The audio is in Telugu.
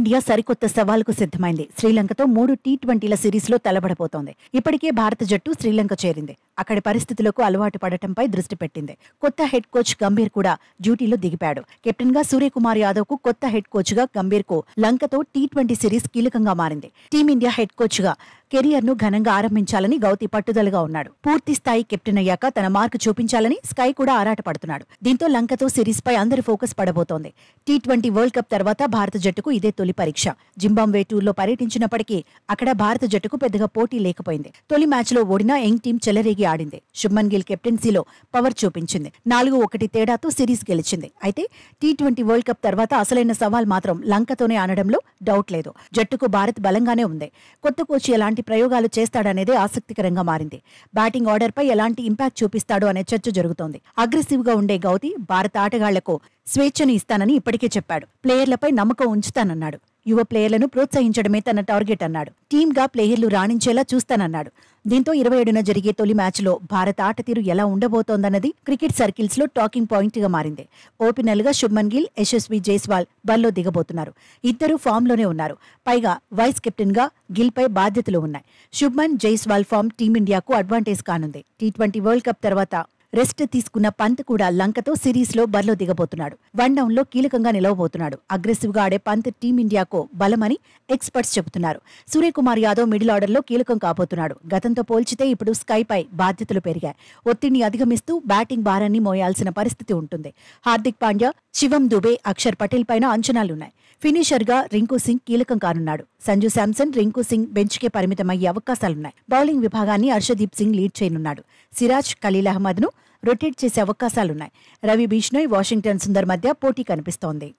టీమిండియా సరికొత్త సవాలుకు సిద్ధమైంది. శ్రీలంకతో 3 టీ20ల సిరీస్లో తలబడబోతోంది. ఇప్పటికే భారత జట్టు శ్రీలంక చేరింది. అక్కడి పరిస్థితులకు అలవాటు పడటంపై దృష్టి పెట్టింది. కొత్త హెడ్ కోచ్ గంభీర్ కూడా డ్యూటీలో దిగిపాడు. కెప్టెన్ గా సూర్యకుమార్ యాదవ్ కు, కొత్త హెడ్ కోచ్ గా గంభీర్ కు లంకతో టీ20 సిరీస్ కీలకంగా మారింది. టీమిండియా హెడ్ కోచ్ గా కెరియర్ ను ఘనంగా ఆరంభించాలని గౌతి పట్టుదలగా ఉన్నాడు. పూర్తి స్థాయి కెప్టెన్ అయ్యాక తన మార్కు చూపించాలని స్కై కూడా ఆరాటపడుతున్నాడు. దీంతో లంకతో సిరీస్ పై అందరి ఫోకస్ పడబోతోంది. టీ20 వరల్డ్ కప్ తర్వాత భారత జట్టుకు ఇదే తొలి పరీక్ష. జింబాబ్వే టూర్లో పర్యటించినప్పటికీ అక్కడ భారత జట్టుకు పెద్దగా పోటీ లేకపోయింది. తొలి మ్యాచ్లో ఓడిన యంగ్ టీం చెలరేగి ఆడింది. శుభ్మన్ గిల్ కెప్టెన్సీలో పవర్ చూపించింది. 4-1 తేడాతో సిరీస్ గెలిచింది. అయితే టీ20 వరల్డ్ కప్ తర్వాత అసలైన సవాల్ మాత్రం లంకతోనే అనడంలో డౌట్ లేదు. జట్టుకు భారత్ బలంగానే ఉంది. కొత్త కోచ్ ఎలాంటి ప్రయోగాలు చేస్తాడనేదే ఆసక్తికరంగా మారింది. బ్యాటింగ్ ఆర్డర్ పై ఎలాంటి ఇంపాక్ట్ చూపిస్తాడో అనే చర్చ జరుగుతోంది. అగ్రెసివ్ గా ఉండే గౌతి భారత ఆటగాళ్లకు స్వేచ్ఛను ఇస్తానని ఇప్పటికే చెప్పాడు. ప్లేయర్లపై నమ్మకం ఉంచుతానన్నాడు. యువ ప్లేయర్లను ప్రోత్సహించడమే తన టార్గెట్ అన్నాడు. టీమ్గా ప్లేయర్లు రాణించేలా చూస్తానన్నాడు. దీంతో 27న జరిగే తొలి మ్యాచ్లో భారత ఆట తీరు ఎలా ఉండబోతోందన్నది క్రికెట్ సర్కిల్స్ లో టాకింగ్ పాయింట్ గా మారింది. ఓపెనర్ గా శుభ్మన్ గిల్, యశస్వి జైస్వాల్ బరిలో దిగబోతున్నారు. ఇద్దరు ఫామ్ లోనే ఉన్నారు. పైగా వైస్ కెప్టెన్ గా గిల్ పై బాధ్యతలు ఉన్నాయి. శుభ్మన్, జైస్వాల్ ఫామ్ టీమిండియాకు అడ్వాంటేజ్ కానుంది. టీ20 వరల్డ్ కప్ తర్వాత రెస్ట్ తీసుకున్న పంత్ కూడా లంకతో సిరీస్ లో బరిలో దిగబోతున్నాడు. వన్ డౌన్ లో కీలకంగా నిలవబోతున్నాడు. అగ్రెసివ్ గా ఆడే పంత్ టీమిండియాకు బలమని ఎక్స్పర్ట్స్ చెబుతున్నారు. సూర్యకుమార్ యాదవ్ మిడిల్ ఆర్డర్ లో కీలకం కాబోతున్నాడు. గతంతో పోల్చితే ఇప్పుడు స్కై పై బాధ్యతలు పెరిగాయి. ఒత్తిడిని అధిగమిస్తూ బ్యాటింగ్ భారాన్ని మోయాల్సిన పరిస్థితి ఉంటుంది. హార్దిక్ పాండ్యా, శివం దుబే, అక్షర్ పటేల్ పైన అంచనాలున్నాయి. ఫినిషర్ గా రింకు సింగ్ కీలకం కానున్నాడు. సంజు శాంసన్, రింకు సింగ్ బెంచ్ కే పరిమితమయ్యే అవకాశాలున్నాయి. బౌలింగ్ విభాగాన్ని హర్షదీప్ సింగ్ లీడ్ చేయనున్నాడు. సిరాజ్, ఖలీల్ అహ్మద్ ను రొటేట్ చేసే అవకాశాలున్నాయి. రవి బిష్ణోయ్, వాషింగ్టన్ సుందర్ మధ్య పోటీ కనిపిస్తోంది.